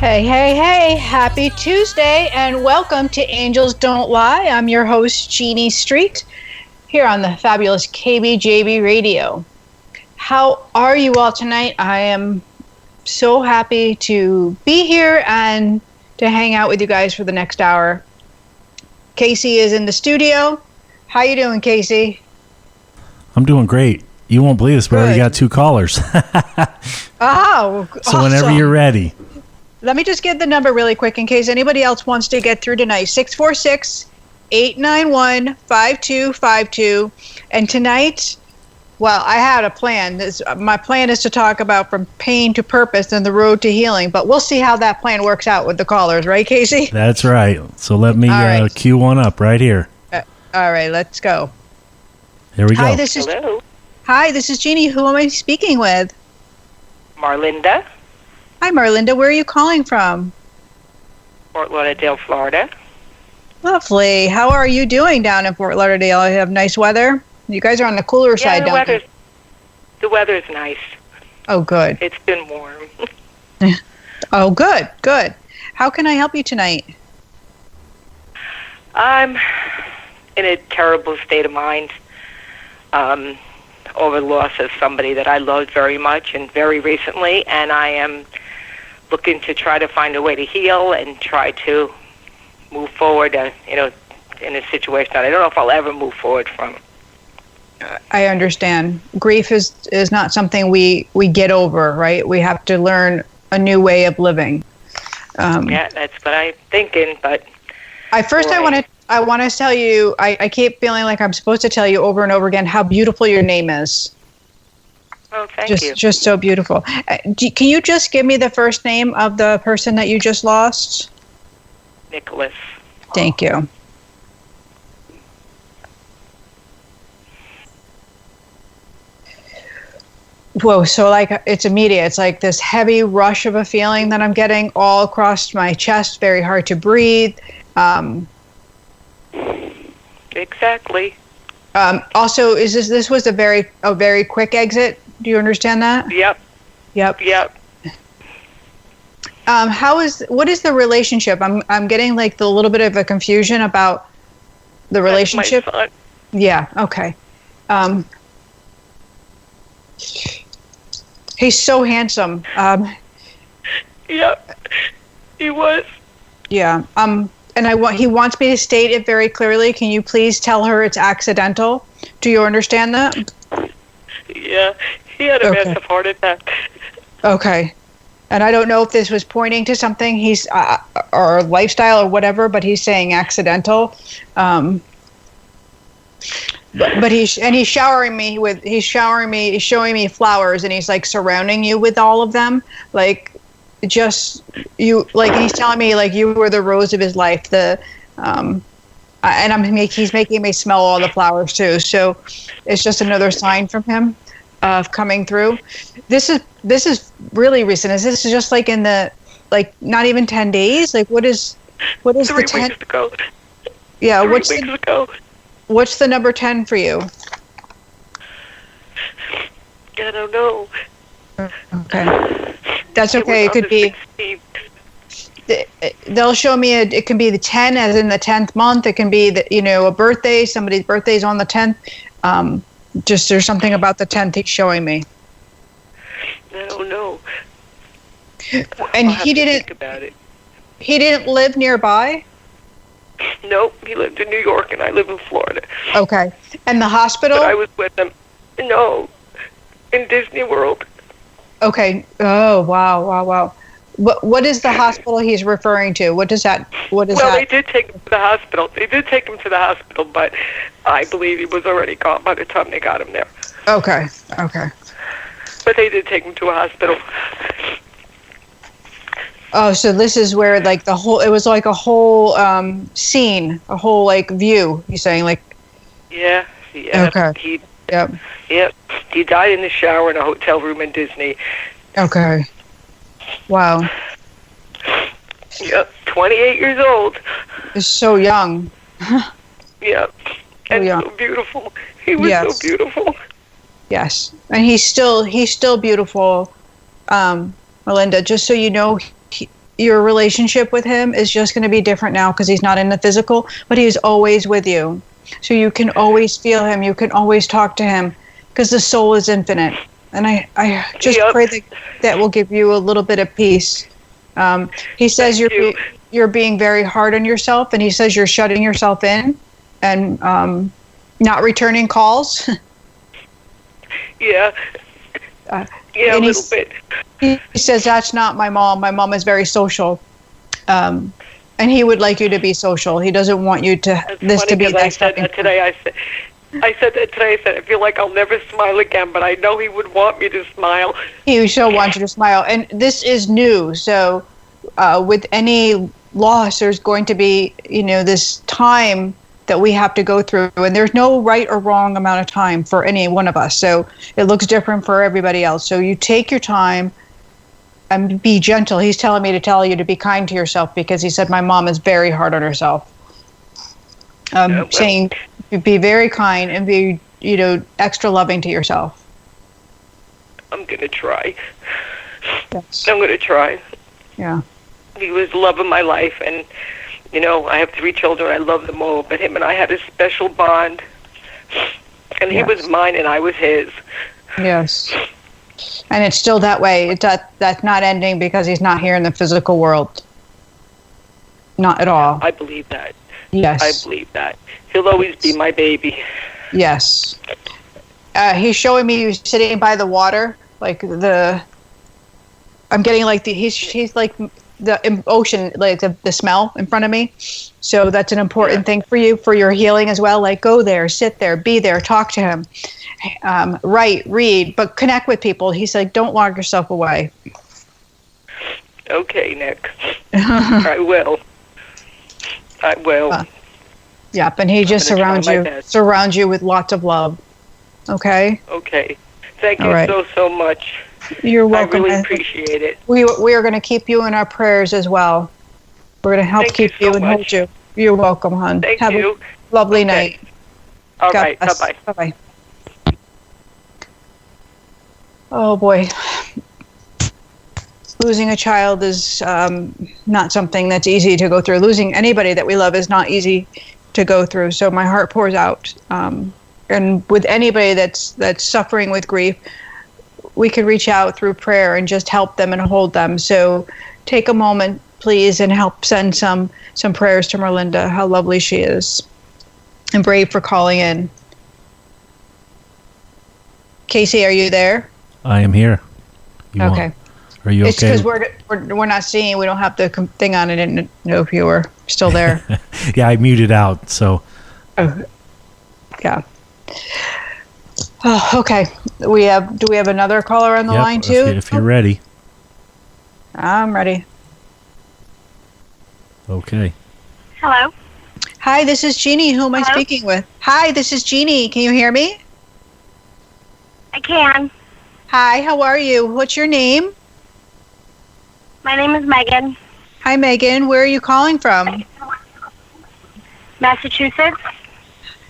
Hey, hey, hey, happy Tuesday and welcome to Angels Don't Lie. I'm your host, Jeanne Street, here on the fabulous KBJB Radio. How are you all tonight? I am so happy to be here and to hang out with you guys for the next hour. Casey is in the studio. How you doing, Casey? I'm doing great. You won't believe this, but I already got 2 callers. Oh, so whenever you're ready. Let me just get the number really quick in case anybody else wants to get through tonight. 646-891-5252. And tonight, well, I had a plan. My plan is to talk about from pain to purpose and the road to healing. But we'll see how that plan works out with the callers. Right, Casey? That's right. So let me cue one up right here. All right, let's go. Here we go. Hello. Hi, this is Jeanne. Who am I speaking with? Marlinda. Hi, Marlinda. Where are you calling from? Fort Lauderdale, Florida. Lovely. How are you doing down in Fort Lauderdale? You have nice weather? You guys are on the cooler side down there. The weather's nice. Oh, good. It's been warm. Oh, good, good. How can I help you tonight? I'm in a terrible state of mind over the loss of somebody that I loved very much and very recently, and I am looking to try to find a way to heal and try to move forward, in a situation that I don't know if I'll ever move forward from. I understand. Grief is not something we get over, right? We have to learn a new way of living. Yeah, that's what I'm thinking, but... I want to tell you, I keep feeling like I'm supposed to tell you over and over again how beautiful your name is. Oh, thank you. Just so beautiful. Can you just give me the first name of the person that you just lost? Nicholas. Thank you. Whoa, so it's immediate. It's like this heavy rush of a feeling that I'm getting all across my chest, very hard to breathe. Exactly. Also, this was a very quick exit? Do you understand that? Yep. What is the relationship? I'm getting like the little bit of a confusion about the relationship. That's my son. Yeah. Okay. He's so handsome. Yep. He was. Yeah. And he wants me to state it very clearly. Can you please tell her it's accidental? Do you understand that? Yeah. He had a massive heart attack. Okay. And I don't know if this was pointing to something or lifestyle or whatever, but he's saying accidental. But he's showering me, showing me flowers, and he's like surrounding you with all of them, like just you, like he's telling me like you were the rose of his life. And he's making me smell all the flowers too. So it's just another sign from him of coming through. This is really recent. Is this just like in the not even 10 days? Like what is 3 the 10? weeks ago. Yeah, 3 weeks ago. What's the number 10 for you? I don't know. Okay. That's okay. It could be. 16th. They'll show me it can be the 10 as in the 10th month. It can be a birthday. Somebody's birthday's on the 10th. Just there's something about the 10th he's showing me. I don't know. And I'll have to think about it. He didn't live nearby? Nope, he lived in New York and I live in Florida. Okay. And the hospital? But I was with him. No, in Disney World. Okay. Oh, wow. What is the hospital he's referring to? What is that? Well, they did take him to the hospital. But I believe he was already gone by the time they got him there. Okay. But they did take him to a hospital. Oh, so this is where it was like a whole scene, a whole view. You're saying Yeah. Okay. Yep. He died in the shower in a hotel room in Disney. Okay. Wow. Yep. 28 years old. He's so young. Yep. And so beautiful. He was so beautiful. Yes. And he's still beautiful, Marlinda, just so you know, your relationship with him is just going to be different now because he's not in the physical, but he's always with you. So you can always feel him. You can always talk to him because the soul is infinite. And I just pray that will give you a little bit of peace. He says you're being very hard on yourself, and he says you're shutting yourself in and not returning calls. Yeah. Yeah, a little bit. He says that's not my mom. My mom is very social. And he would like you to be social. He doesn't want you to to be that. I said that today. I said that today. I said I feel like I'll never smile again, but I know he would want me to smile. He still wants you to smile, and this is new. So, with any loss, there's going to be this time that we have to go through, and there's no right or wrong amount of time for any one of us. So it looks different for everybody else. So you take your time and be gentle. He's telling me to tell you to be kind to yourself because he said my mom is very hard on herself. Saying be very kind and be, extra loving to yourself. I'm going to try. Yes. I'm going to try. Yeah. He was the love of my life, and I have 3 children. I love them all, but him and I had a special bond, and he was mine and I was his. Yes. And it's still that way. That's not ending because he's not here in the physical world. Not at all. I believe that. Yes. I believe that. He'll always be my baby. Yes. He's showing me you sitting by the water, like I'm getting like he's like the ocean, like the smell in front of me. So that's an important thing for you, for your healing as well. Like go there, sit there, be there, talk to him, write, read, but connect with people. He's like, don't lock yourself away. Okay, Nick. I will. Yep, and he just surrounds you with lots of love. Okay? Okay. Thank you so much. You're welcome. I really appreciate it. We are going to keep you in our prayers as well. We're going to help keep you and hold you. You're welcome, hon. Have a lovely night. All right. Bye-bye. Bye-bye. Oh, boy. Losing a child is not something that's easy to go through. Losing anybody that we love is not easy to go through. So my heart pours out. And with anybody that's suffering with grief, we can reach out through prayer and just help them and hold them. So take a moment, please, and help send some prayers to Marlinda. How lovely she is. And brave for calling in. Casey, are you there? I am here. Okay. Are you okay? It's because we're not seeing. We don't have the thing on. I didn't know if you were still there. Yeah, I muted out. So. Oh, yeah. Oh, okay. Do we have another caller on the line too? If you're ready. I'm ready. Okay. Hello. Hi, this is Jeannie. Who am I speaking with? Hi, this is Jeannie. Can you hear me? I can. Hi, how are you? What's your name? My name is Megan. Hi, Megan. Where are you calling from? Massachusetts.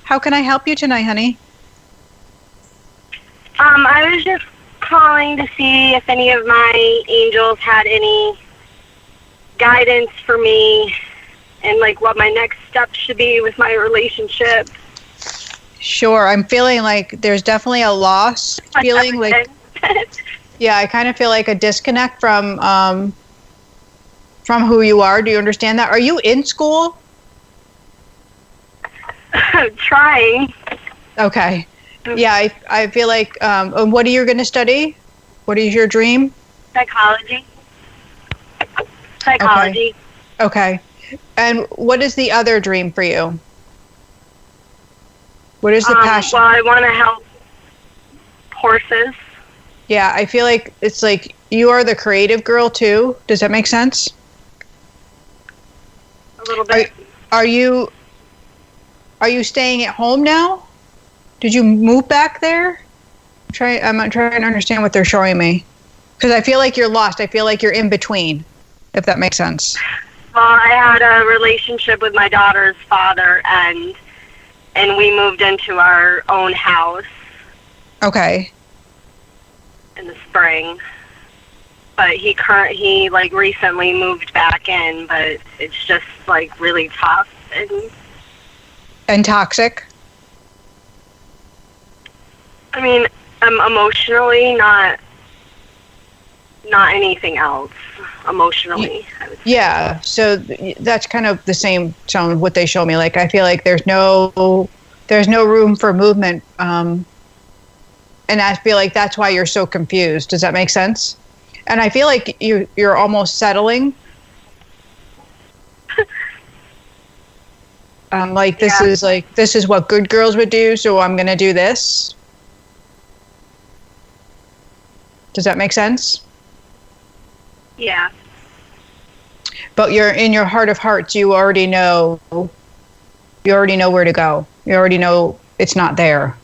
How can I help you tonight, honey? I was just calling to see if any of my angels had any guidance for me and like what my next steps should be with my relationship. Sure. I'm feeling like there's definitely a loss feeling like yeah, I kind of feel like a disconnect from who you are. Do you understand that? Are you in school? Trying. Okay. Yeah, I feel like, what are you going to study? What is your dream? Psychology. Okay. And what is the other dream for you? What is the passion? Well, I want to help horses. Yeah, I feel like it's like you are the creative girl too. Does that make sense? A little bit. Are you staying at home now? Did you move back there? I'm trying to understand what they're showing me. Because I feel like you're lost. I feel like you're in between, if that makes sense. Well, I had a relationship with my daughter's father, and we moved into our own house. Okay. In the spring. but he like recently moved back in, but it's just like really tough and toxic. I mean, emotionally, not anything else. Emotionally, I would say. Yeah, so that's kind of the same tone what they show me. Like, I feel like there's no room for movement, and I feel like that's why you're so confused. Does that make sense? And I feel like you're almost settling. Like this is what good girls would do, so I'm gonna do this. Does that make sense? Yeah. But you're in your heart of hearts, you already know where to go. You already know it's not there.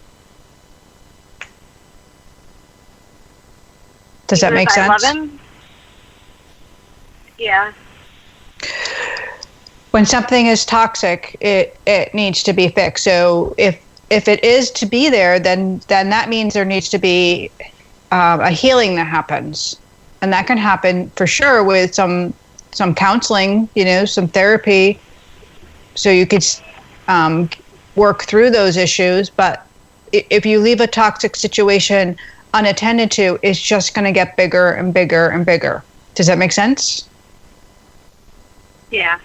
Does that make sense? I love him. Yeah. When something is toxic, it needs to be fixed. So if it is to be there, then that means there needs to be a healing that happens, and that can happen for sure with some counseling, some therapy, so you could work through those issues. But if you leave a toxic situation unattended to, it's just going to get bigger and bigger and bigger. Does that make sense? Yeah.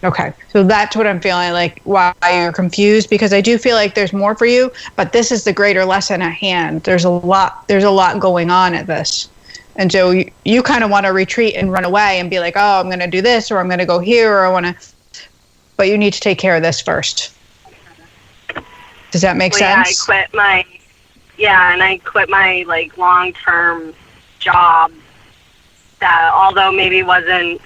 Okay, so that's what I'm feeling, like why you're confused, because I do feel like there's more for you, but this is the greater lesson at hand. There's a lot going on at this. And so you kind of want to retreat and run away and be like, oh, I'm going to do this, or I'm going to go here, or I want to, but you need to take care of this first. Does that make sense? I quit my like long-term job that, although maybe wasn't,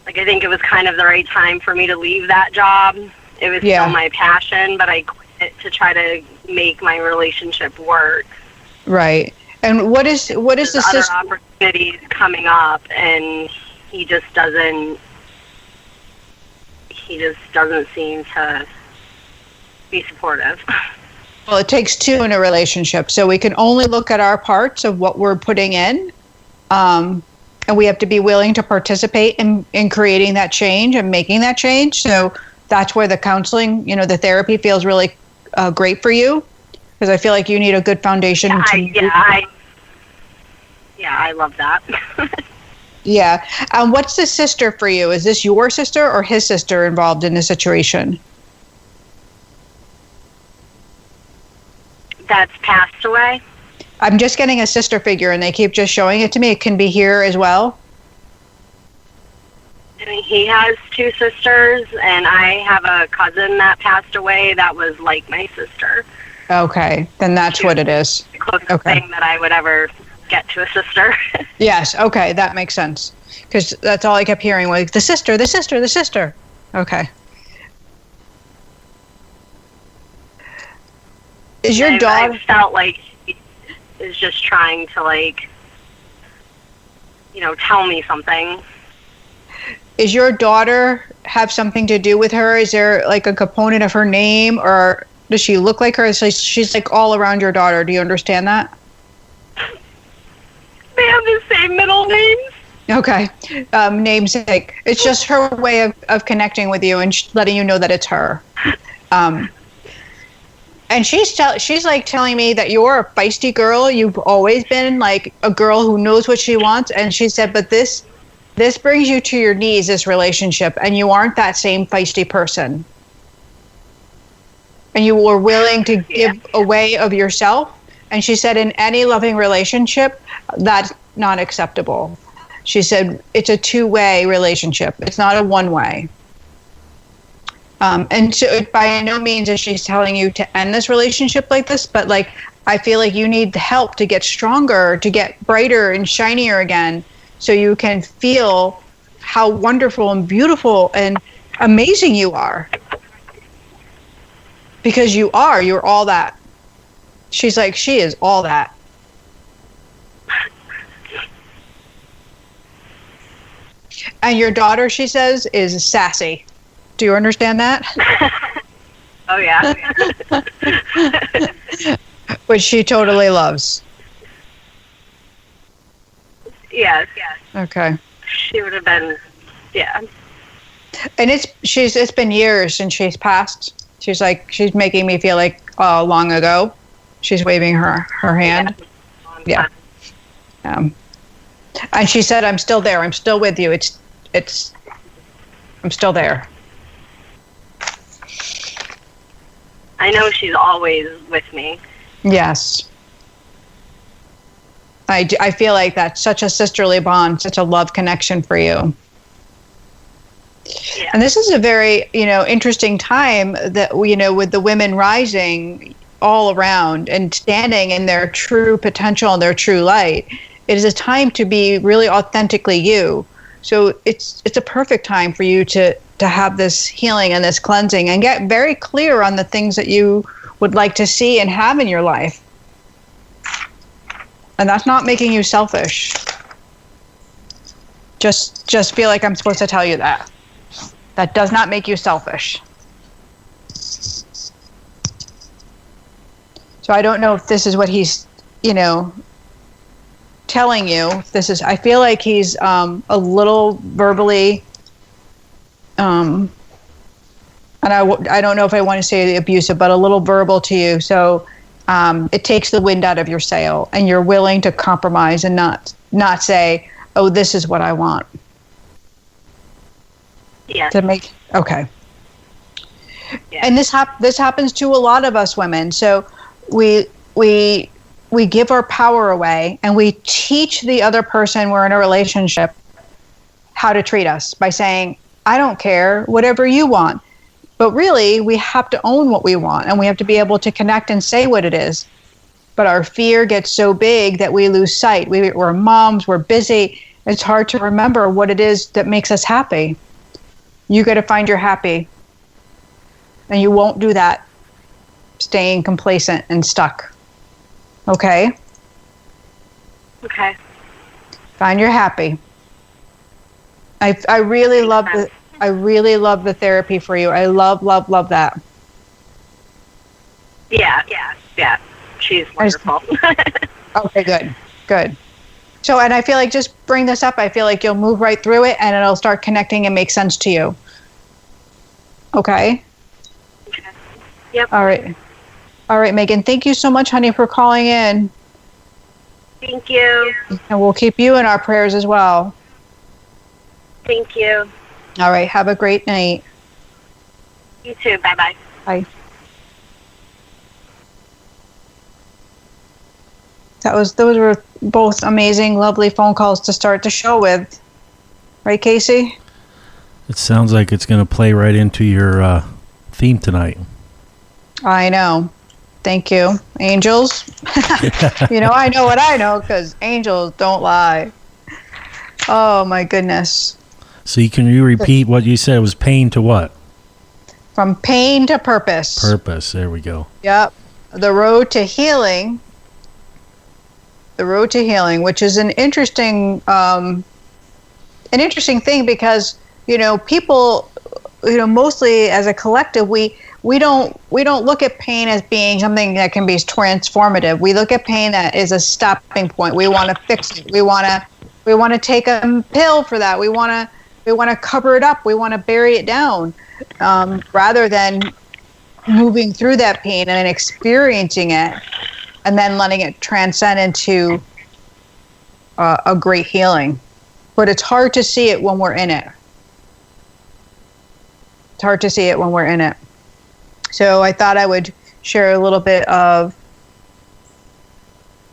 like, I think it was kind of the right time for me to leave that job. It was still my passion, but I quit it to try to make my relationship work. Right. And what is the other opportunities coming up, and he just doesn't seem to be supportive. Well, it takes two in a relationship, so we can only look at our parts of what we're putting in, and we have to be willing to participate in creating that change and making that change. So that's where the counseling, the therapy feels really great for you, because I feel like you need a good foundation. I love that. Yeah. What's the sister for you? Is this your sister or his sister involved in the situation? That's passed away. I'm just getting a sister figure, and they keep just showing it to me. It can be here as well. I mean, he has two sisters, and I have a cousin that passed away that was like my sister. Okay, then that's what it is. The closest thing that I would ever get to a sister. Yes, okay, that makes sense. Because that's all I kept hearing was, the sister, the sister, the sister. Okay. Is your dog... I felt like he is just trying to, like, tell me something. Is your daughter have something to do with her? Is there, like, a component of her name, or does she look like her? She's like, all around your daughter. Do you understand that? They have the same middle names. Okay. Namesake. It's just her way of connecting with you and letting you know that it's her. And she's like telling me that you're a feisty girl. You've always been like a girl who knows what she wants. And she said, but this brings you to your knees, this relationship, and you aren't that same feisty person. And you were willing to give away of yourself. And she said, in any loving relationship, that's not acceptable. She said, it's a two-way relationship. It's not a one-way. And so by no means is she telling you to end this relationship like this, but like, I feel like you need help to get stronger, to get brighter and shinier again, so you can feel how wonderful and beautiful and amazing you are. Because you're all that. She's like, she is all that. And your daughter, she says, is sassy. Do you understand that? Oh, yeah. Which she totally loves. Yes. Okay. She would have been, yeah. And it's been years since she's passed. She's making me feel like long ago. She's waving her hand. Yeah. And she said, "I'm still there. I'm still with you. I'm still there." I know she's always with me. Yes. I feel like that's such a sisterly bond, such a love connection for you. Yeah. And this is a very, interesting time that, with the women rising all around and standing in their true potential and their true light. It is a time to be really authentically you. So it's a perfect time for you to have this healing and this cleansing and get very clear on the things that you would like to see and have in your life. And that's not making you selfish. Just feel like I'm supposed to tell you that. That does not make you selfish. So I don't know if this is what he's, telling you. I feel like he's a little verbally, and I don't know if I want to say abusive, but a little verbal to you. So it takes the wind out of your sail, and you're willing to compromise and not say, "Oh, this is what I want." Yeah. Okay. Yeah. And this happens to a lot of us women. So we give our power away, and we teach the other person we're in a relationship how to treat us by saying, "I don't care, whatever you want." But really, we have to own what we want, and we have to be able to connect and say what it is. But our fear gets so big that we lose sight. We're moms, we're busy. It's hard to remember what it is that makes us happy. You got to find your happy. And you won't do that staying complacent and stuck. Okay? Okay. Find your happy. I really love the therapy for you. I love that. Yeah. She's wonderful. Okay, good. So, and I feel like just bring this up. I feel like you'll move right through it, and it'll start connecting and make sense to you. Okay? Yep. All right, Megan. Thank you so much, honey, for calling in. Thank you. And we'll keep you in our prayers as well. Thank you. All right. Have a great night. You too. Bye-bye. Bye. Those were both amazing, lovely phone calls to start the show with. Right, Casey? It sounds like it's going to play right into your theme tonight. I know. Thank you. Angels. I know what I know because angels don't lie. Oh, my goodness. So can you repeat what you said? It was pain to what? From pain to purpose. Purpose. There we go. Yep. The road to healing. The road to healing, which is an interesting thing because, people, mostly as a collective, we don't look at pain as being something that can be transformative. We look at pain that is a stopping point. We want to fix it. We want to take a pill for that. We want to cover it up. We want to bury it down, rather than moving through that pain and experiencing it, and then letting it transcend into a great healing. But it's hard to see it when we're in it. It's hard to see it when we're in it. So I thought I would share a little bit of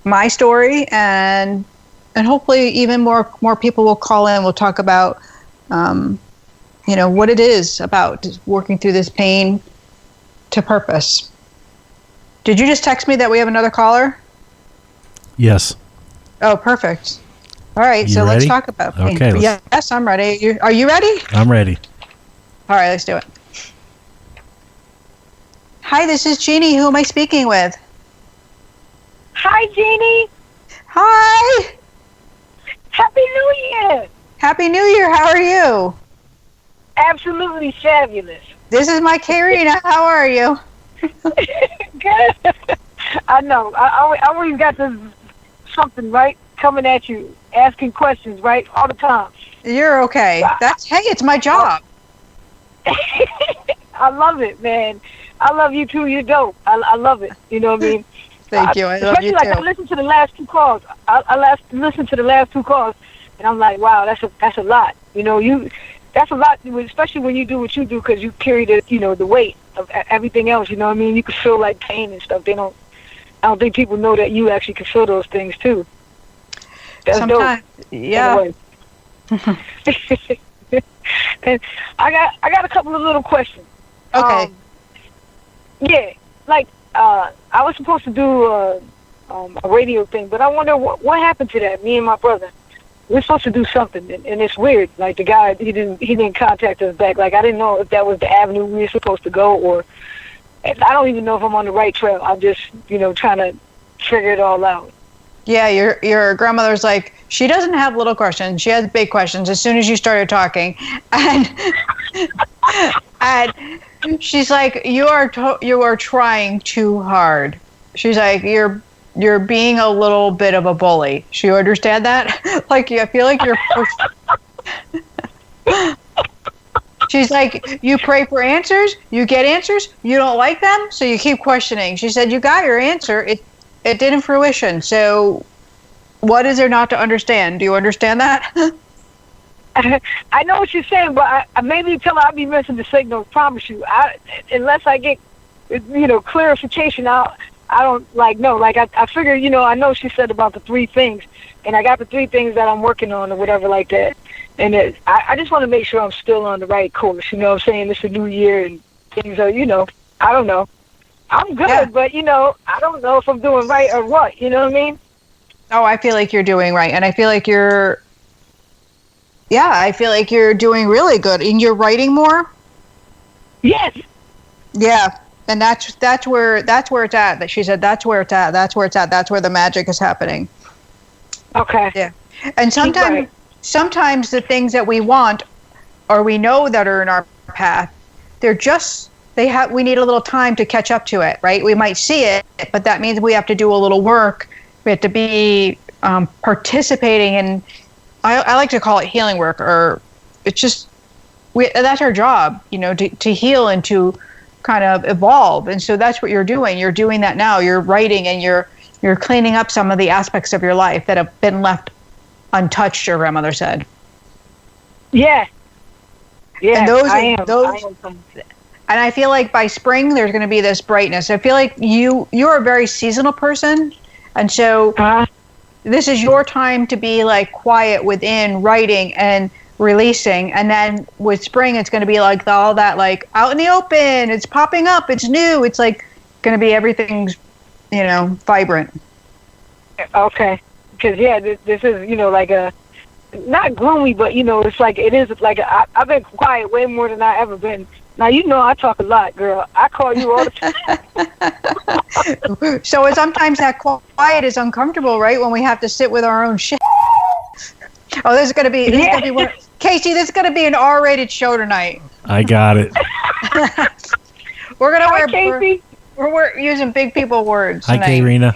my story, and hopefully even more people will call in. We'll talk about, what it is about working through this pain to purpose. Did you just text me that we have another caller? Yes. Oh, perfect. All right, so ready? Let's talk about pain. Okay. Yes, I'm ready. Are you ready? I'm ready. All right, let's do it. Hi, this is Jeannie. Who am I speaking with? Hi, Jeannie. Hi. Happy New Year. Happy New Year. How are you? Absolutely fabulous. This is my Karina. How are you? Good. I know. I always got this something right. coming at you, asking questions, right, all the time. You're okay. Hey, it's my job. I love it, man. I love you too. You're dope. I love it. You know what I mean? Thank you. I love you too. Especially like I listened to the last two calls. I listened to the last two calls, and I'm like, wow, that's a lot. You know, that's a lot, especially when you do what you do, because you carry the weight of everything else. You know what I mean? You can feel like pain and stuff. I don't think people know that you actually can feel those things too. That's sometimes, dope. yeah. And I got a couple of little questions. Okay. Yeah, like I was supposed to do a radio thing, but I wonder what happened to that. Me and my brother, we're supposed to do something, and it's weird. Like the guy, he didn't contact us back. Like I didn't know if that was the avenue we were supposed to go, or I don't even know if I'm on the right trail. I'm just trying to figure it all out. Yeah, your grandmother's like, she doesn't have little questions. She has big questions as soon as you started talking. And she's like, you are trying too hard. She's like, you're being a little bit of a bully. Do you understand that? Like, I feel like you're She's like, you pray for answers, you get answers, you don't like them, so you keep questioning. She said, you got your answer. It didn't fruition. So what is there not to understand? Do you understand that? I know what you're saying, but I maybe tell her I'll be missing the signal. Promise you. Unless I get, clarification, I don't know. Like I figure, I know she said about the 3 things, and I got the 3 things that I'm working on or whatever like that. And I just want to make sure I'm still on the right course. You know what I'm saying? It's a new year and things are, I don't know. I'm good, yeah. But, I don't know if I'm doing right or what. You know what I mean? Oh, I feel like you're doing right. And I feel like you're doing really good. And you're writing more? Yes. Yeah. And that's where it's at. That she said that's where it's at. That's where it's at. That's where the magic is happening. Okay. Yeah. And sometimes the things that we want or we know that are in our path, we need a little time to catch up to it, right? We might see it, but that means we have to do a little work. We have to be participating in, I like to call it healing work, or it's just, that's our job, to heal and to kind of evolve. And so that's what you're doing. You're doing that now. You're writing and you're cleaning up some of the aspects of your life that have been left untouched, your grandmother said. Yeah. Yeah, and I am. And I feel like by spring, there's going to be this brightness. I feel like you're a very seasonal person. And so this is your time to be like quiet within writing and releasing. And then with spring, it's going to be like all that, like out in the open, it's popping up, it's new. It's like going to be everything's, vibrant. Okay. Because, this is, like a, not gloomy, but, it's like, it is like, I've been quiet way more than I ever been. Now, I talk a lot, girl. I call you all the time. So sometimes that quiet is uncomfortable, right? When we have to sit with our own shit. Oh, this is going to be Casey, this is going to be an R-rated show tonight. I got it. We're going to wear Casey. We're using big people words tonight. Hi, Karina.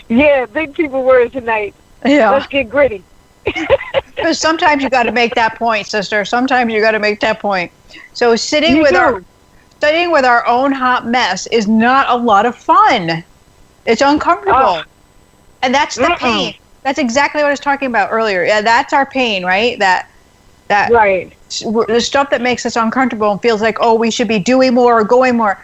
Yeah, big people words tonight. Yeah. Let's get gritty. Because sometimes you got to make that point, sister. Sometimes you got to make that point. So sitting with our own hot mess is not a lot of fun. It's uncomfortable, and that's the pain. That's exactly what I was talking about earlier. Yeah, that's our pain, right? That right. The stuff that makes us uncomfortable and feels like, oh, we should be doing more or going more,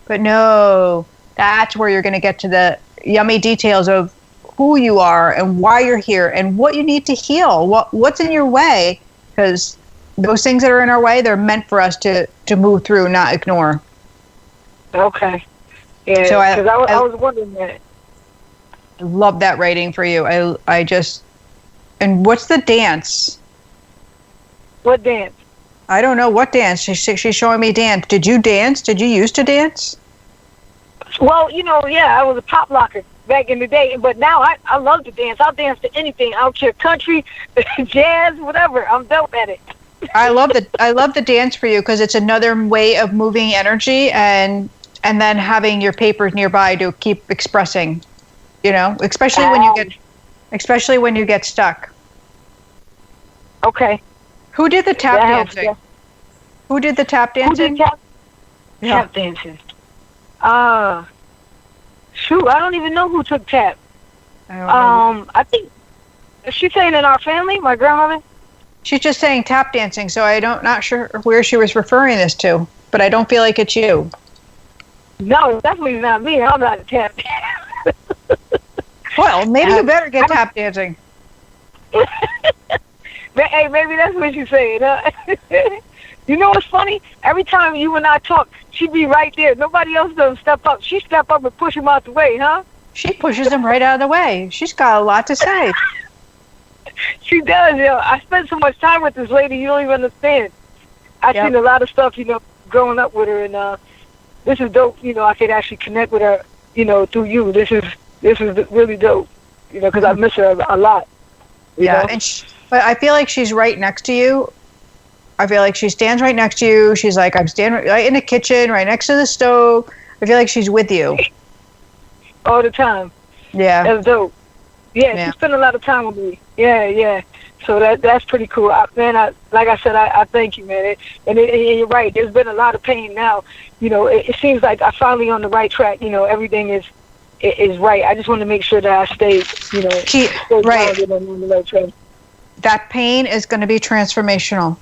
but no, that's where you're going to get to the yummy details of who you are and why you're here and what you need to heal, what's in your way, because those things that are in our way, they're meant for us to move through, not ignore. Okay. Yeah, so because I was wondering that. I love that writing for you. I just, and what's the dance? What dance? I don't know what dance. She's showing me dance. Did you dance? Did you used to dance? Well, I was a pop locker back in the day, but now I love to dance. I'll dance to anything. I don't care, country, jazz, whatever. I'm dope at it. I love the dance for you because it's another way of moving energy and then having your papers nearby to keep expressing. especially when you get stuck. Okay. Who did the tap dancing? Yeah. Who did the tap dancing? Tap dancing. Shoot, I don't even know who took tap. I think, is she saying in our family, my grandmother? She's just saying tap dancing, so not sure where she was referring this to, but I don't feel like it's you. No, it's definitely not me. I'm not a tap dancer. Well, maybe you better get tap dancing. Hey, maybe that's what she's saying, huh? You know what's funny? Every time you and I talk, she'd be right there. Nobody else doesn't step up. She step up and push him out the way, huh? She pushes him right out of the way. She's got a lot to say. She does, I spent so much time with this lady, you don't even understand. I've seen a lot of stuff, growing up with her, and this is dope. I could actually connect with her, through you. This is really dope, because I miss her a lot. Yeah, but I feel like she's right next to you. I feel like she stands right next to you. She's like, I'm standing right in the kitchen, right next to the stove. I feel like she's with you. All the time. Yeah. That's dope. Yeah, she spent a lot of time with me. Yeah. So that's pretty cool. Like I said, I thank you, man. And you're right. There's been a lot of pain now. It seems like I'm finally on the right track. Everything is right. I just want to make sure that I stay, right. on the right track. That pain is going to be transformational.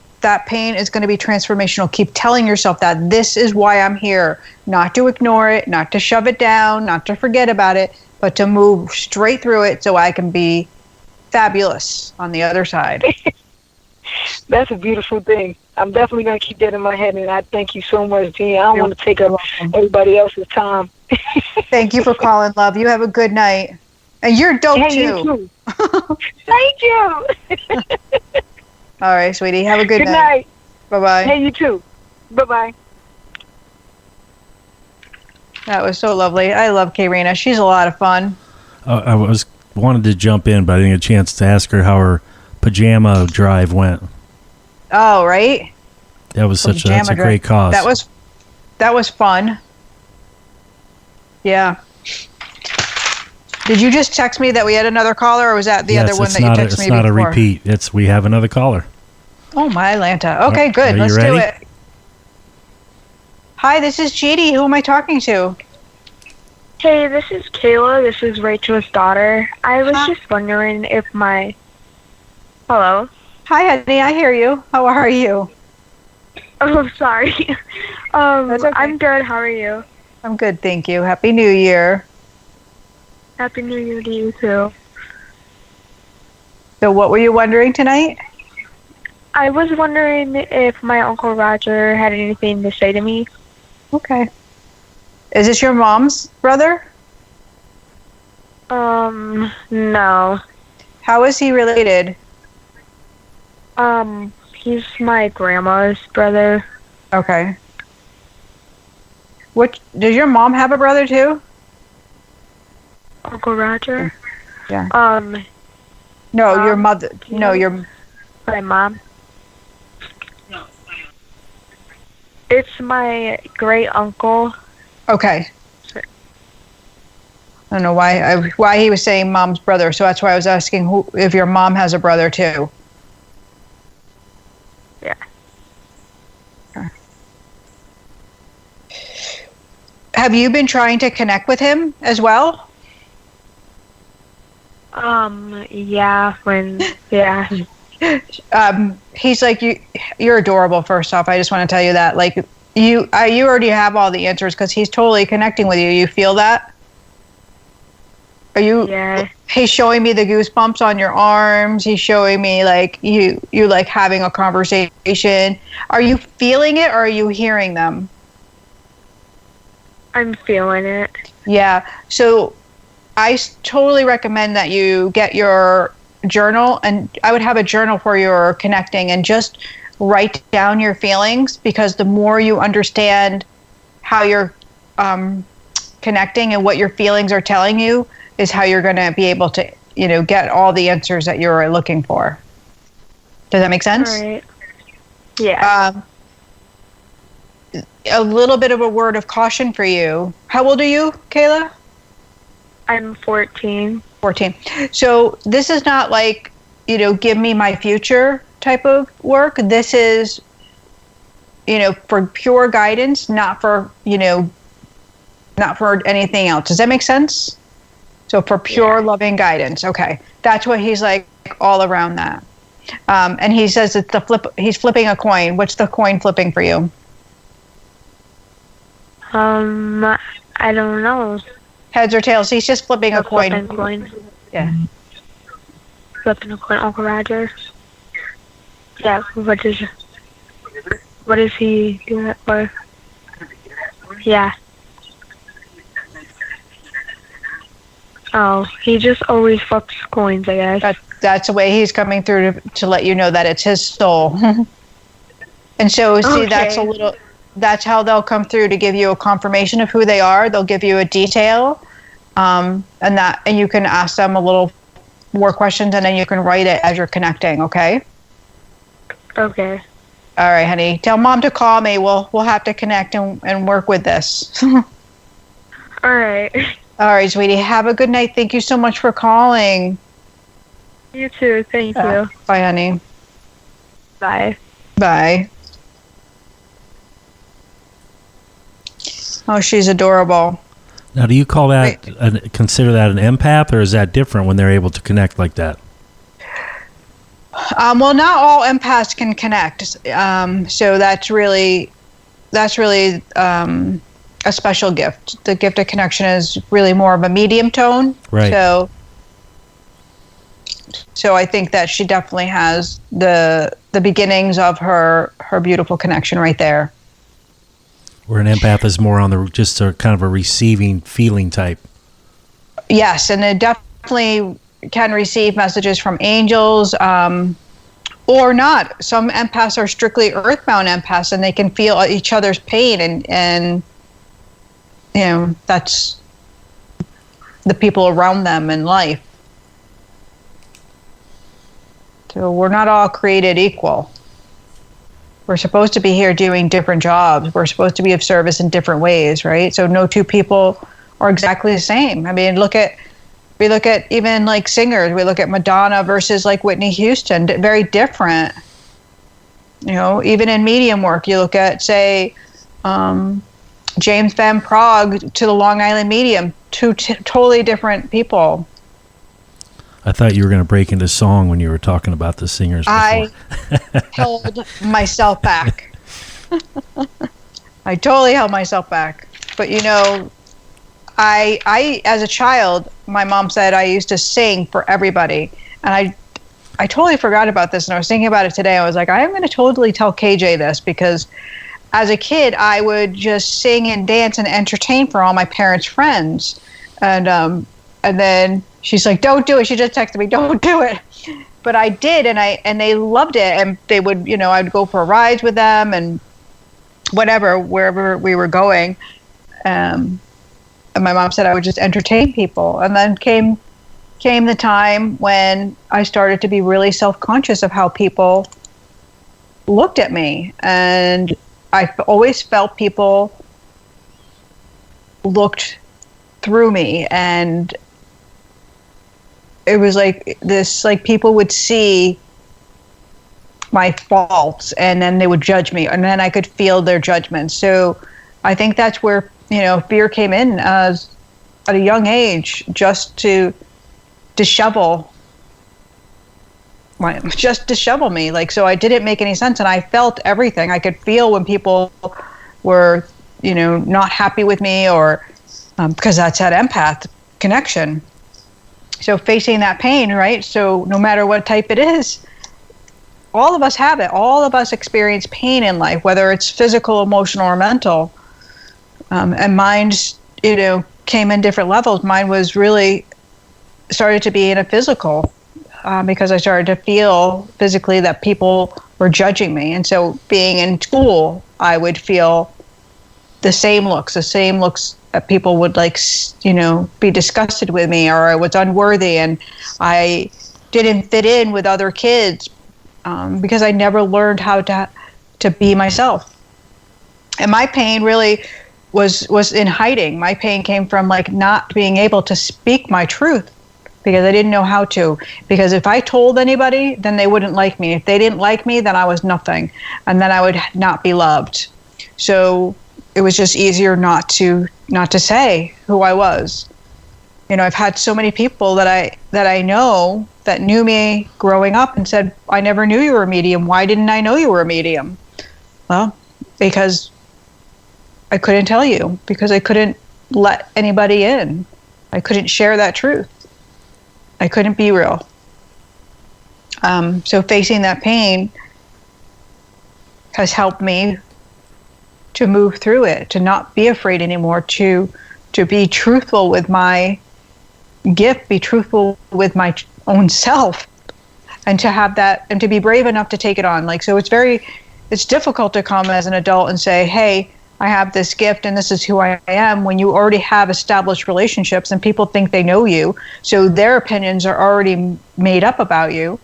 Keep telling yourself that this is why I'm here. Not to ignore it, not to shove it down, not to forget about it, but to move straight through it so I can be fabulous on the other side. That's a beautiful thing. I'm definitely going to keep that in my head, and I thank you so much, Jeanne. I don't want to take up everybody else's time. Thank you for calling, love. You have a good night. And you're dope, too. You too. Thank you. All right, sweetie. Have a good night. Night. Bye-bye. Hey, you too. Bye-bye. That was so lovely. I love Karina. She's a lot of fun. I wanted to jump in, but I didn't get a chance to ask her how her pajama drive went. Oh, right? That's a great cause. That was fun. Yeah. Did you just text me that we had another caller, or was that the other one that you texted me before? It's not a repeat. We have another caller. Oh, my Atlanta. Okay, good. Let's do it. Hi, this is Jeanne. Who am I talking to? Hey, this is Kayla. This is Rachel's daughter. I was just wondering if my... Hello? Hi, honey. I hear you. How are you? Oh, sorry. That's okay. I'm good. How are you? I'm good, thank you. Happy New Year. Happy New Year to you, too. So what were you wondering tonight? I was wondering if my Uncle Roger had anything to say to me. Okay. Is this your mom's brother? No. How is he related? He's my grandma's brother. Okay. Does your mom have a brother too? Uncle Roger? Yeah. No, your mother. No, my mom. It's my great uncle. Okay. I don't know why he was saying mom's brother, so that's why I was asking if your mom has a brother too. Yeah. Okay. Have you been trying to connect with him as well? Yeah. He's like, you're adorable. First off, I just want to tell you that, like, you already have all the answers because he's totally connecting with you. You feel that? Are you? Yeah. He's showing me the goosebumps on your arms. He's showing me like you like having a conversation. Are you feeling it or are you hearing them? I'm feeling it. Yeah. So I totally recommend that you get your journal, and I would have a journal for your connecting, and just write down your feelings, because the more you understand how you're connecting and what your feelings are telling you is how you're going to be able to, get all the answers that you're looking for. Does that make sense? All right. Yeah. A little bit of a word of caution for you. How old are you, Kayla? I'm 14. 14. So this is not like, give me my future type of work. This is, for pure guidance, not for anything else. Does that make sense? So for pure loving guidance. Okay. That's what he's like all around that. And he says it's he's flipping a coin. What's the coin flipping for you? I don't know. Heads or tails? He's just flipping a coin. Flipping a coin. Yeah. Flipping a coin, Uncle Roger. Yeah, what is he doing it for? Yeah. Oh, he just always flips coins, I guess. That's the way he's coming through to let you know that it's his soul. And so, see, Okay. that's how they'll come through to give you a confirmation of who they are. They'll give you a detail, and you can ask them a little more questions, and then you can write it as you're connecting. Okay. Okay. All right, honey. Tell Mom to call me. We'll have to connect and work with this. All right. All right, sweetie. Have a good night. Thank you so much for calling. You too. Thank you. Bye, honey. Bye. Bye. Oh, she's adorable. Now, do you call that, consider that an empath, or is that different when they're able to connect like that? Well, not all empaths can connect. So that's really a special gift. The gift of connection is really more of a medium tone. Right. So I think that she definitely has the beginnings of her beautiful connection right there. Where an empath is more on just a kind of a receiving feeling type. Yes, and it definitely can receive messages from angels, or not. Some empaths are strictly earthbound empaths, and they can feel each other's pain, and that's the people around them in life. So we're not all created equal. We're supposed to be here doing different jobs. We're supposed to be of service in different ways, right? So no two people are exactly the same. I mean, we look at even like singers. We look at Madonna versus like Whitney Houston. Very different. Even in medium work, you look at, say, James Van Prague to the Long Island Medium. Two totally different people. I thought you were going to break into song when you were talking about the singers before. I held myself back. I totally held myself back. But I as a child, my mom said I used to sing for everybody, and I totally forgot about this, and I was thinking about it today. I was like, I am going to totally tell KJ this, because as a kid, I would just sing and dance and entertain for all my parents' friends, and then she's like, "Don't do it." She just texted me, "Don't do it." But I did, and they loved it, and they would, I'd go for rides with them and whatever, wherever we were going. And my mom said I would just entertain people. And then came the time when I started to be really self-conscious of how people looked at me, and I always felt people looked through me, and it was like this, like people would see my faults and then they would judge me, and then I could feel their judgment. So I think that's where, fear came in at a young age, just to dishevel me. Like, so I didn't make any sense, and I felt everything. I could feel when people were, not happy with me, or because that's that empath connection. So facing that pain, right? So no matter what type it is, all of us have it. All of us experience pain in life, whether it's physical, emotional, or mental. And mine's, came in different levels. Mine was really started to be in a physical, because I started to feel physically that people were judging me. And so being in school, I would feel the same looks that people would be disgusted with me, or I was unworthy, and I didn't fit in with other kids, because I never learned how to be myself. And my pain really was in hiding. My pain came from like not being able to speak my truth because I didn't know how to. Because if I told anybody, then they wouldn't like me. If they didn't like me, then I was nothing, and then I would not be loved. So it was just easier not to say who I was. You know, I've had so many people that I know that knew me growing up and said, "I never knew you were a medium. Why didn't I know you were a medium?" Well, because I couldn't tell you, because I couldn't let anybody in. I couldn't share that truth. I couldn't be real. So facing that pain has helped me to move through it, to not be afraid anymore, to be truthful with my gift, be truthful with my own self, and to have that, and to be brave enough to take it on. Like, so it's difficult to come as an adult and say, hey, I have this gift and this is who I am, when you already have established relationships and people think they know you. So their opinions are already made up about you.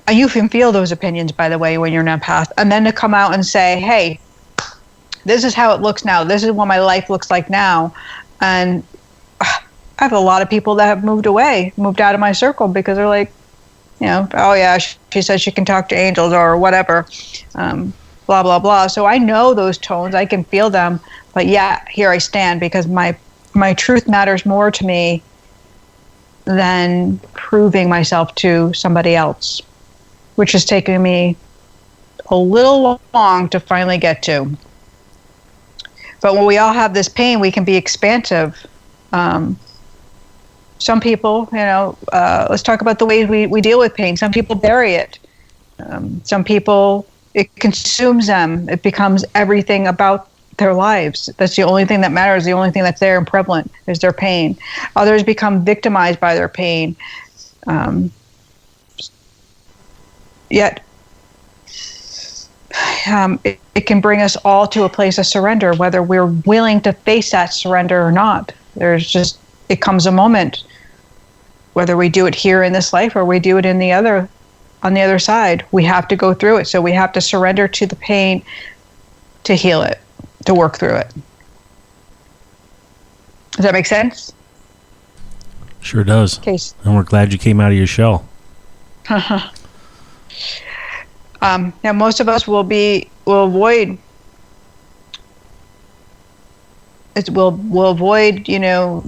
And you can feel those opinions, by the way, when you're an empath. And then to come out and say, hey, this is how it looks now. This is what my life looks like now. And I have a lot of people that have moved out of my circle because they're like, you know, oh yeah, she says she can talk to angels or whatever. Blah, blah, blah. So I know those tones. I can feel them. But yeah, here I stand because my truth matters more to me than proving myself to somebody else, which has taken me a little long to finally get to. But when we all have this pain, we can be expansive. Some people, you know, let's talk about the ways we deal with pain. Some people bury it. Some people, it consumes them. It becomes everything about their lives. That's the only thing that matters. The only thing that's there and prevalent is their pain. Others become victimized by their pain. Yet, it can bring us all to a place of surrender, whether we're willing to face that surrender or not. It comes a moment, whether we do it here in this life or we do it on the other side. We have to go through it. So we have to surrender to the pain to heal it, to work through it. Does that make sense? Sure does. Okay. And we're glad you came out of your shell. Now, most of us will avoid, you know,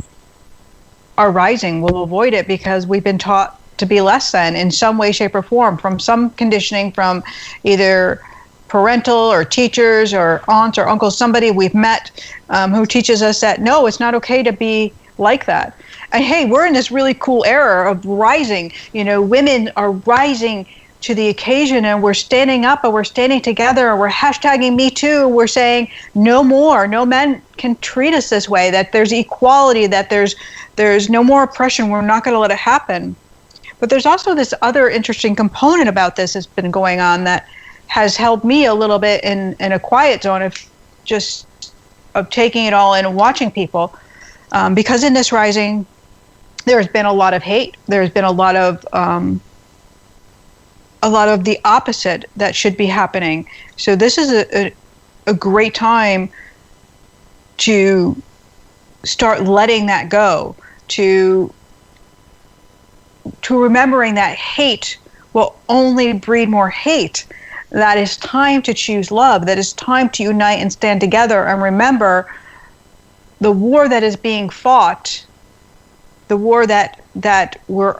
our rising. We'll avoid it because we've been taught to be less than in some way, shape, or form, from some conditioning from either parental or teachers or aunts or uncles, somebody we've met who teaches us that, no, it's not okay to be like that. And hey, we're in this really cool era of rising. You know, women are rising to the occasion, and we're standing up and we're standing together and we're hashtagging Me Too. We're saying no more. No men can treat us this way, that there's equality, that there's no more oppression. We're not going to let it happen. But there's also this other interesting component about this that's been going on that has held me a little bit in a quiet zone of taking it all in and watching people. Because in this rising, there's been a lot of hate. There's been a lot of the opposite that should be happening. So this is a great time to start letting that go, to remembering that hate will only breed more hate. That it's time to choose love, that it's time to unite and stand together and remember the war that is being fought, the war that we're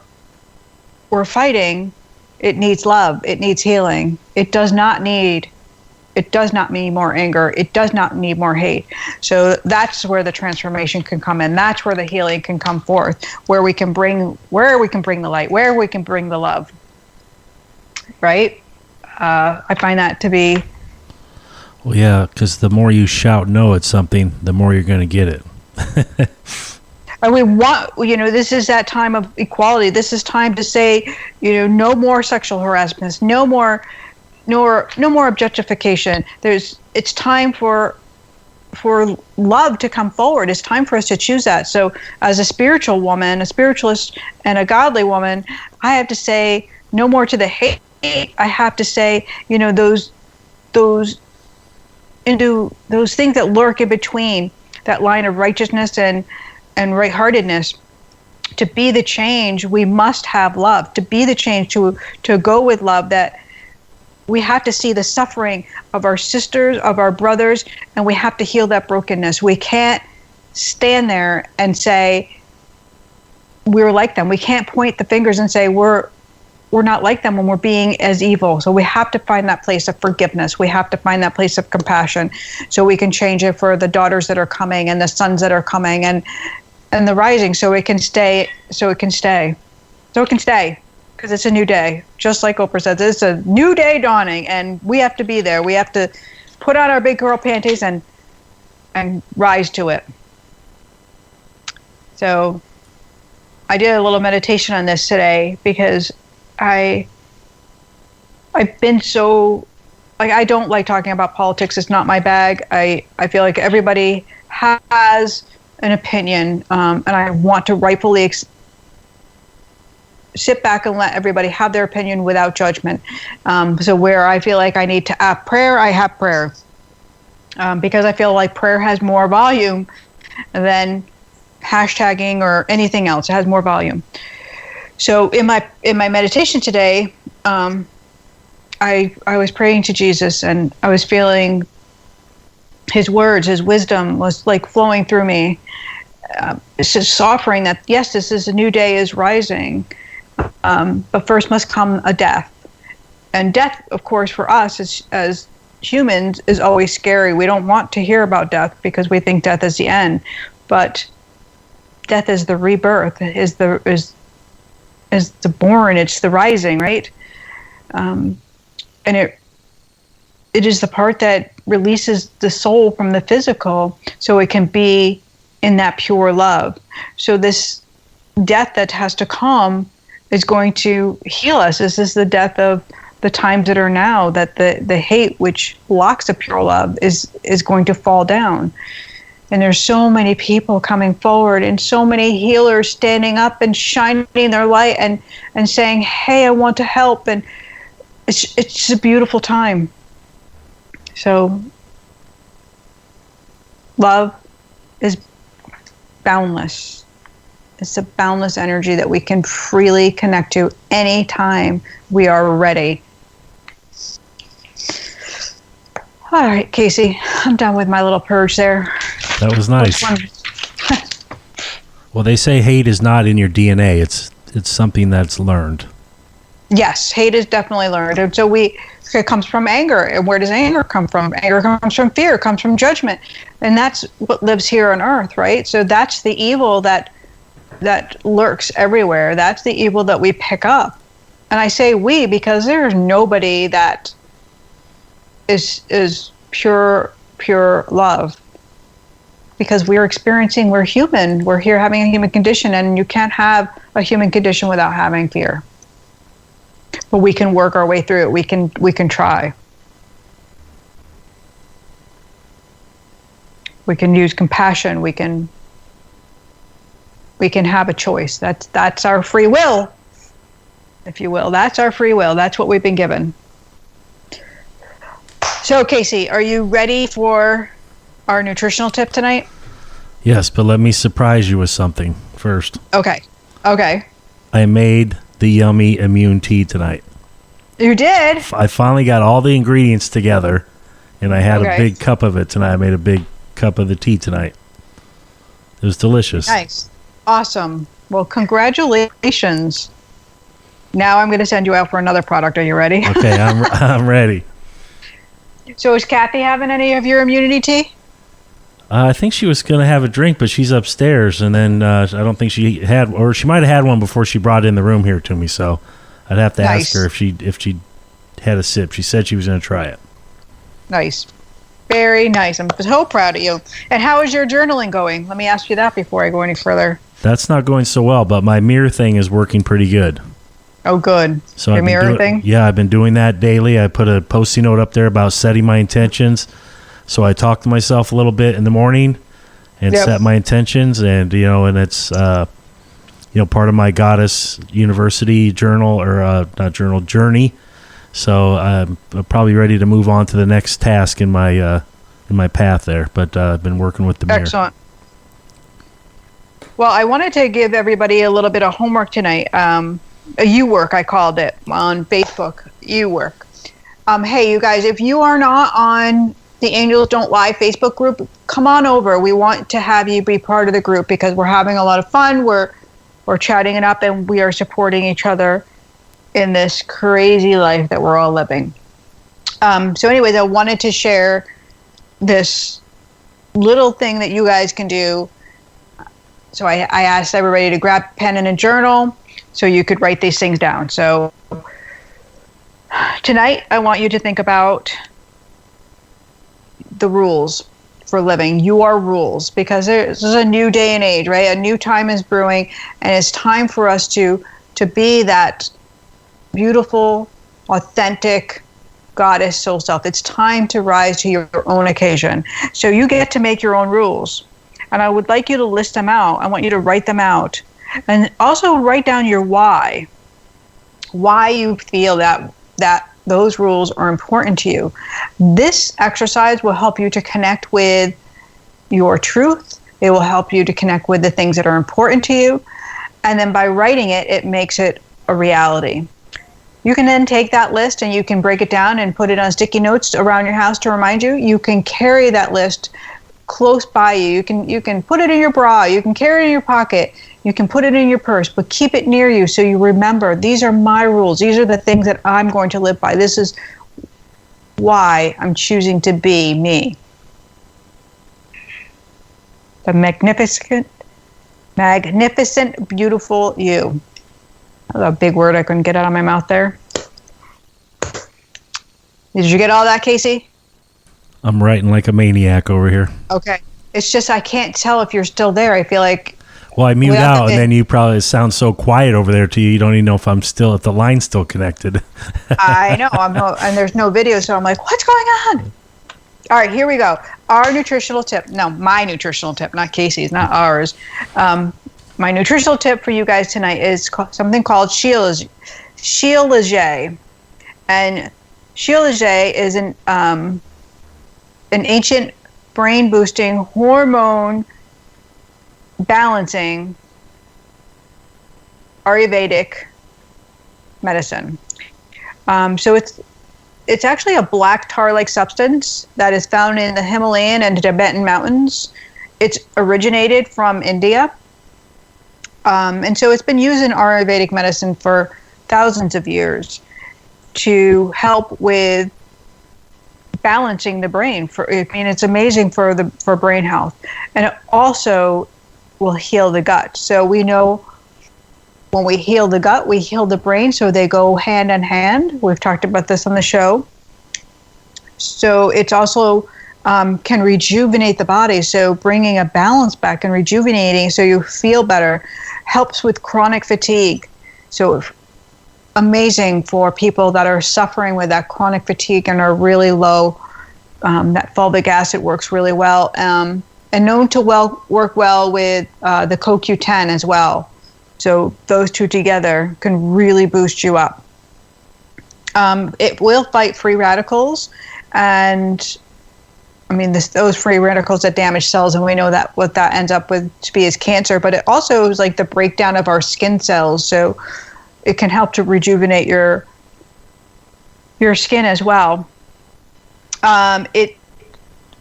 fighting. It needs love. It needs healing. It does not need more anger. It does not need more hate. So that's where the transformation can come in. That's where the healing can come forth, where we can bring the light, where we can bring the love. Right? I find that to be. Well, yeah, because the more you shout no at something, the more you're going to get it. And we want, you know, this is that time of equality. This is time to say, you know, no more sexual harassment, no more objectification. It's time for love to come forward. It's time for us to choose that. So as a spiritual woman, a spiritualist and a godly woman, I have to say no more to the hate. I have to say, you know, those those things that lurk in between that line of righteousness and right-heartedness. To be the change, we must have love. To be the change, to go with love, that we have to see the suffering of our sisters, of our brothers, and we have to heal that brokenness. We can't stand there and say we're like them. We can't point the fingers and say we're not like them when we're being as evil. So we have to find that place of forgiveness. We have to find that place of compassion so we can change it for the daughters that are coming and the sons that are coming and the rising, so it can stay, because it's a new day. Just like Oprah says, it's a new day dawning, and we have to be there. We have to put on our big girl panties and rise to it. So I did a little meditation on this today because I've been so, like, I don't like talking about politics. It's not my bag. I feel like everybody has an opinion, and I want to rightfully sit back and let everybody have their opinion without judgment. So where I feel like I need to have prayer, I have prayer, because I feel like prayer has more volume than hashtagging or anything else. It has more volume. So in my meditation today, I was praying to Jesus, and I was feeling his words, his wisdom was like flowing through me. It's just offering that, yes, this is a new day is rising, but first must come a death. And death, of course, for us as humans is always scary. We don't want to hear about death because we think death is the end. But death is the rebirth, is the born, it's the rising, right? And it is the part that releases the soul from the physical so it can be in that pure love. So this death that has to come is going to heal us. This is the death of the times that are now, that the hate which blocks the pure love is going to fall down. And there's so many people coming forward and so many healers standing up and shining their light and saying, hey, I want to help. And it's a beautiful time. So love is boundless. It's a boundless energy that we can freely connect to anytime we are ready. All right, Casey, I'm done with my little purge there. That was nice. Well, they say hate is not in your DNA. It's something that's learned. Yes, hate is definitely learned. And so it comes from anger. And where does anger come from? Anger comes from fear, comes from judgment. And that's what lives here on earth, right? So that's the evil that lurks everywhere. That's the evil that we pick up. And I say we because there's nobody that is pure love. Because we're human. We're here having a human condition, and you can't have a human condition without having fear. But we can work our way through it. We can try. We can use compassion. We can have a choice. That's our free will, if you will. That's our free will. That's what we've been given. So, Casey, are you ready for our nutritional tip tonight? Yes, but let me surprise you with something first. Okay. I made the yummy immune tea tonight. You did? I finally got all the ingredients together, and I had a big cup of it tonight. I made a big cup of the tea tonight. It was delicious. Nice. Awesome. Well, congratulations. Now I'm going to send you out for another product. Are you ready? Okay, I'm ready. So is Kathy having any of your immunity tea? I think she was going to have a drink, but she's upstairs, and then I don't think she had, or she might have had one before she brought it in the room here to me, so I'd have to ask her if she had a sip. She said she was going to try it. Nice. Very nice. I'm so proud of you. And how is your journaling going? Let me ask you that before I go any further. That's not going so well, but my mirror thing is working pretty good. Oh, good. So your mirror thing? Yeah, I've been doing that daily. I put a Post-it note up there about setting my intentions. So I talk to myself a little bit in the morning and set my intentions, and and it's part of my Goddess University journal, or not journal, journey. So I'm probably ready to move on to the next task in my in my path there. But I've been working with the mirror. Excellent. Well, I wanted to give everybody a little bit of homework tonight. A U work, I called it on Facebook. U work. Hey, you guys, if you are not on the Angels Don't Lie Facebook group, come on over. We want to have you be part of the group because we're having a lot of fun. We're chatting it up, and we are supporting each other in this crazy life that we're all living. So anyways, I wanted to share this little thing that you guys can do. So I asked everybody to grab a pen and a journal so you could write these things down. So tonight, I want you to think about the rules for living, your rules, because this is a new day and age, right? A new time is brewing, and it's time for us to be that beautiful, authentic goddess soul self. It's time to rise to your own occasion. So you get to make your own rules. And I would like you to list them out. I want you to write them out. And also write down your why. Why you feel that those rules are important to you. This exercise will help you to connect with your truth. It will help you to connect with the things that are important to you. And then by writing it, it makes it a reality. You can then take that list and you can break it down and put it on sticky notes around your house to remind you. You can carry that list close by you. You can put it in your bra. You can carry it in your pocket. You can put it in your purse, but keep it near you so you remember, these are my rules. These are the things that I'm going to live by. This is why I'm choosing to be me. The magnificent, beautiful you. That was a big word I couldn't get out of my mouth there. Did you get all that, Casey? I'm writing like a maniac over here. Okay. It's just I can't tell if you're still there. I feel like... Well, I mute out, and then you probably sound so quiet over there to you. You don't even know if the line's still connected. I know. And there's no video, so I'm like, what's going on? All right, here we go. Our nutritional tip. No, my nutritional tip, not Casey's, not ours. My nutritional tip for you guys tonight is something called Shilajit. And Shilajit is an ancient brain-boosting, hormone balancing Ayurvedic medicine. So it's actually a black tar-like substance that is found in the Himalayan and Tibetan mountains. It's originated from India. And so it's been used in Ayurvedic medicine for thousands of years to help with balancing the brain. It's amazing for brain health. And it also will heal the gut. So we know when we heal the gut, we heal the brain, so they go hand in hand. We've talked about this on the show. So it's also can rejuvenate the body, so bringing a balance back and rejuvenating so you feel better. Helps with chronic fatigue. So amazing for people that are suffering with that chronic fatigue and are really low. That fulvic acid works really well. And known to work well with the CoQ10 as well. So those two together can really boost you up. It will fight free radicals, and those free radicals that damage cells, and we know that what that ends up with to be is cancer. But it also is like the breakdown of our skin cells, so it can help to rejuvenate your skin as well.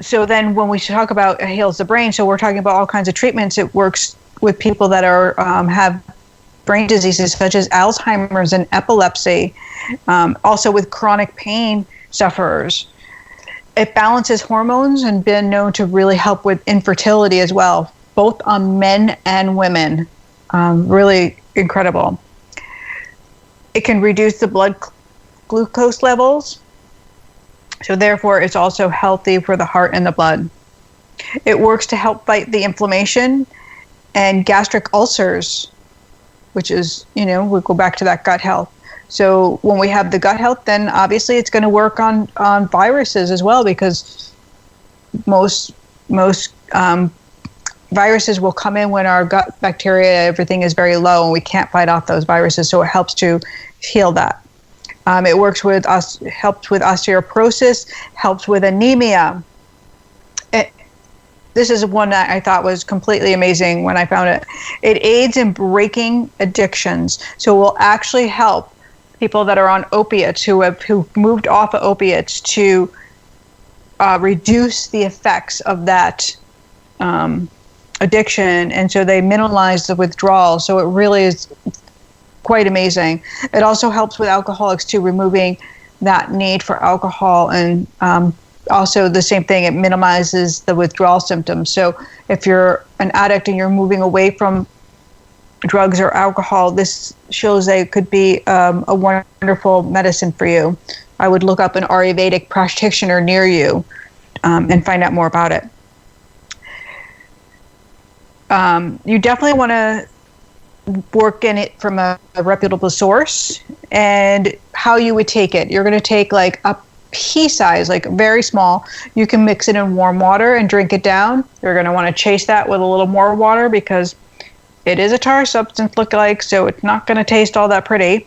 So then when we talk about it heals the brain, so we're talking about all kinds of treatments. It works with people that are have brain diseases such as Alzheimer's and epilepsy, also with chronic pain sufferers. It balances hormones and been known to really help with infertility as well, both on men and women. Really incredible. It can reduce the blood glucose levels. So therefore, it's also healthy for the heart and the blood. It works to help fight the inflammation and gastric ulcers, which is, we go back to that gut health. So when we have the gut health, then obviously it's going to work on viruses as well, because most viruses will come in when our gut bacteria, everything is very low, and we can't fight off those viruses. So it helps to heal that. It helps with osteoporosis, helps with anemia, this is one that I thought was completely amazing when I found it. It aids in breaking addictions. So it will actually help people that are on opiates who moved off of opiates to reduce the effects of that addiction, and so they minimize the withdrawal. So it really is quite amazing. It also helps with alcoholics too, removing that need for alcohol, and also the same thing, it minimizes the withdrawal symptoms. So if you're an addict and you're moving away from drugs or alcohol, this shows that it could be a wonderful medicine for you. I would look up an Ayurvedic practitioner near you and find out more about it. You definitely want to work in it from a reputable source, and how you would take it. You're going to take like a pea size, like very small. You can mix it in warm water and drink it down. You're going to want to chase that with a little more water because it is a tar substance look-alike, so it's not going to taste all that pretty.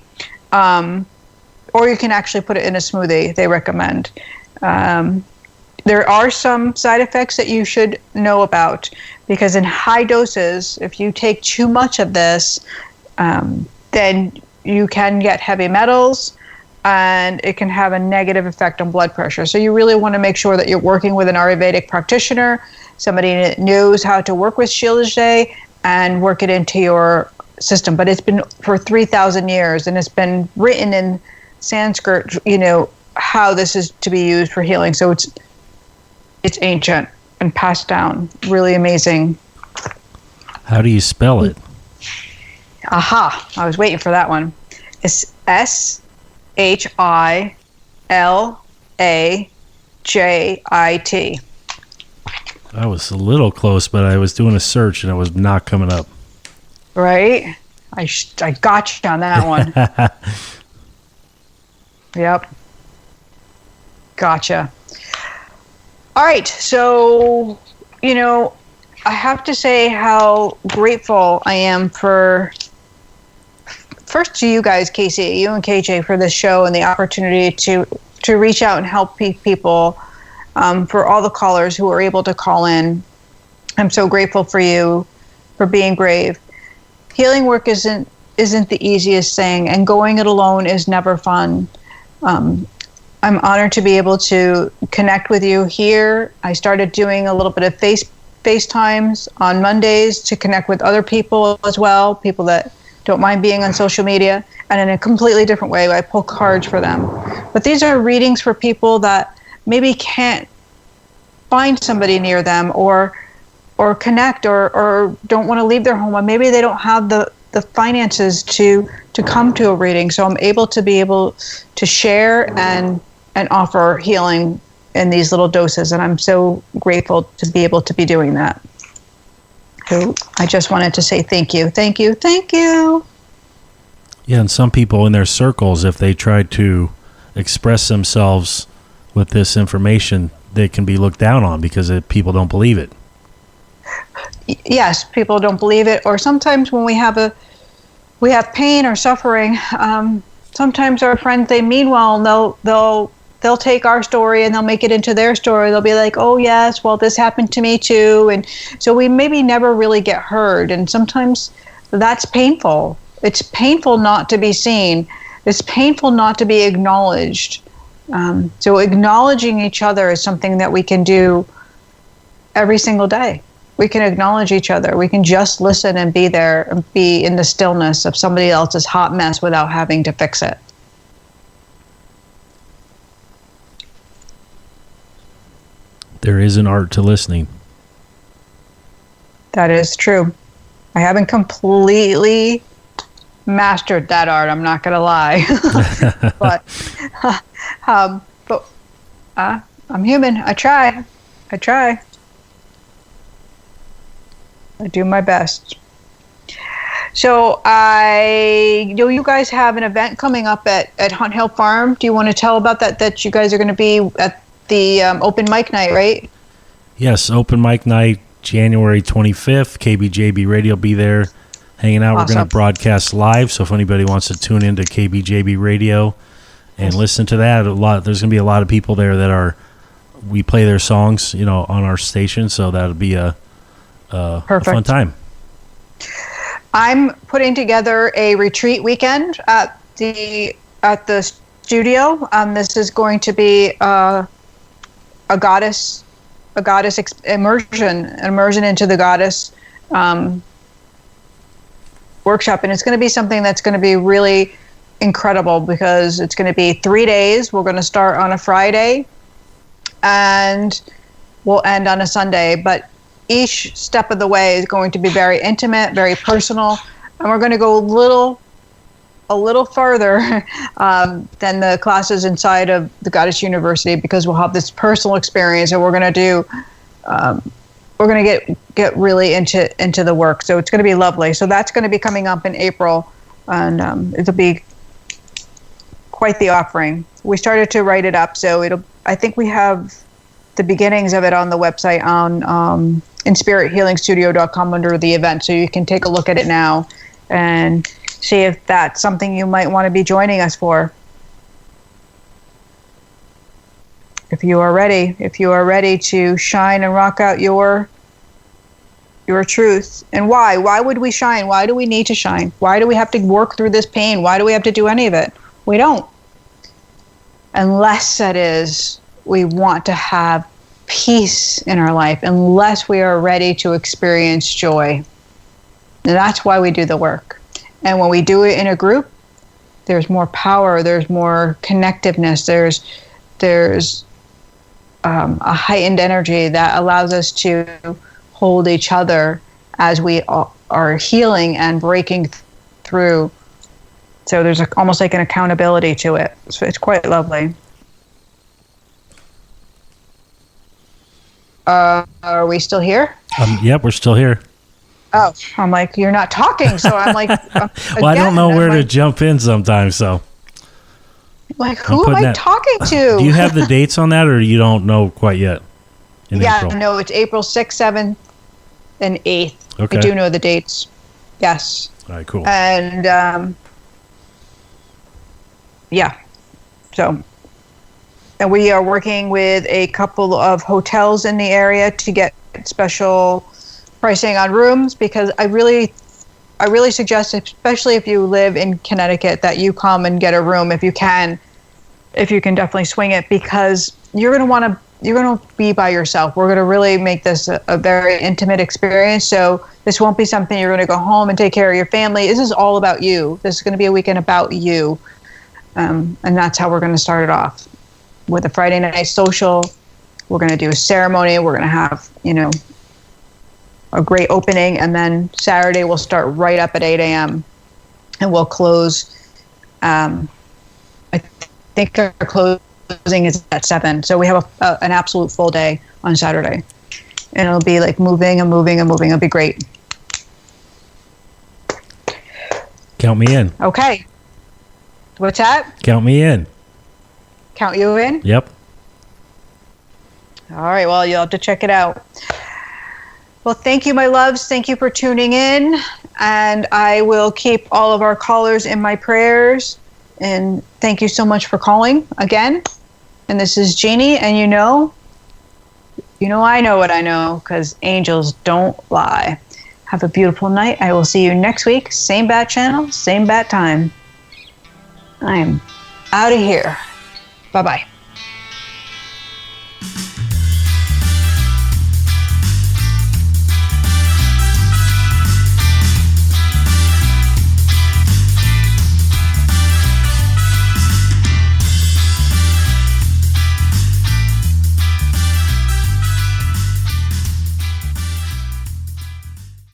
Or you can actually put it in a smoothie, they recommend. There are some side effects that you should know about, because in high doses, if you take too much of this, then you can get heavy metals, and it can have a negative effect on blood pressure. So you really want to make sure that you're working with an Ayurvedic practitioner, somebody that knows how to work with Shilajit and work it into your system. But it's been for 3,000 years, and it's been written in Sanskrit, how this is to be used for healing. So it's ancient and passed down. Really amazing. How do you spell it? Aha, I was waiting for that one. It's Shilajit. I was a little close, but I was doing a search and it was not coming up. Right? I got you on that one. Yep. Gotcha. All right. So, I have to say how grateful I am first to you guys, Casey, you and KJ, for this show and the opportunity to reach out and help people, for all the callers who are able to call in. I'm so grateful for you for being brave. Healing work isn't the easiest thing, and going it alone is never fun. I'm honored to be able to connect with you here. I started doing a little bit of FaceTimes on Mondays to connect with other people as well, people that don't mind being on social media, and in a completely different way. I pull cards for them. But these are readings for people that maybe can't find somebody near them or connect or don't want to leave their home, or maybe they don't have the finances to come to a reading. So I'm able to share and offer healing in these little doses, and I'm so grateful to be able to be doing that. So I just wanted to say thank you. Thank you. Thank you. Yeah, and some people in their circles, if they try to express themselves with this information, they can be looked down on because people don't believe it. Yes, people don't believe it. Or sometimes when we have pain or suffering, sometimes our friends, they mean well, and they'll take our story and they'll make it into their story. They'll be like, oh yes, well, this happened to me too. And so we maybe never really get heard. And sometimes that's painful. It's painful not to be seen. It's painful not to be acknowledged. So acknowledging each other is something that we can do every single day. We can acknowledge each other. We can just listen and be there and be in the stillness of somebody else's hot mess without having to fix it. There is an art to listening. That is true. I haven't completely mastered that art, I'm not going to lie. but I'm human. I try. I do my best. So I know you guys have an event coming up at Hunt Hill Farm. Do you want to tell about that you guys are going to be at the open mic night, right? Yes, open mic night, January 25th. KBJB Radio will be there hanging out. Awesome. We're going to broadcast live, so if anybody wants to tune into KBJB Radio and listen to that, there's going to be a lot of people there that are we play their songs, on our station. So that'll be a fun time. I'm putting together a retreat weekend at the studio. This is going to be a goddess immersion into the goddess workshop, and it's going to be something that's going to be really incredible because it's going to be 3 days. We're going to start on a Friday and we'll end on a Sunday, but each step of the way is going to be very intimate, very personal, and we're going to go a little further than the classes inside of the Goddess University, because we'll have this personal experience, and we're going to get really into the work. So it's going to be lovely. So that's going to be coming up in April, and it'll be quite the offering. We started to write it up, so I think we have the beginnings of it on the website on inspirithealingstudio.com under the event, so you can take a look at it now and see if that's something you might want to be joining us for. If you are ready to shine and rock out your truth. And why would we shine? Why do we need to shine? Why do we have to work through this pain? Why do we have to do any of it? We don't, unless that is we want to have peace in our life, unless we are ready to experience joy. And that's why we do the work. And when we do it in a group, there's more power, there's more connectiveness, there's a heightened energy that allows us to hold each other as we are healing and breaking through. So there's almost like an accountability to it. So it's quite lovely. Are we still here? Yep, we're still here. Oh, I'm like, you're not talking, so I'm like... Well, I don't know where to jump in sometimes, so... Like, who am I talking to? Do you have the dates on that, or you don't know quite yet? April? No, it's April 6th, 7th, and 8th. Okay. I do know the dates. Yes. All right, cool. And, yeah. So... And we are working with a couple of hotels in the area to get special pricing on rooms, because I really suggest, especially if you live in Connecticut, that you come and get a room if you can definitely swing it, because you're going to be by yourself. We're going to really make this a very intimate experience. So this won't be something you're going to go home and take care of your family. This is all about you. This is going to be a weekend about you. And that's how we're going to start it off. With a Friday night social, we're going to do a ceremony. We're going to have, a great opening, and then Saturday we'll start right up at 8 a.m. and we'll close. I think our closing is at 7, so we have an absolute full day on Saturday, and it'll be like moving and moving and moving. It'll be great. Count me in. Okay. What's that? Count me in. Count you in? Yep. All right, well, you'll have to check it out. Well, thank you, my loves. Thank you for tuning in. And I will keep all of our callers in my prayers. And thank you so much for calling again. And this is Jeannie. And you know I know what I know, because angels don't lie. Have a beautiful night. I will see you next week. Same bat channel, same bat time. I am out of here. Bye-bye.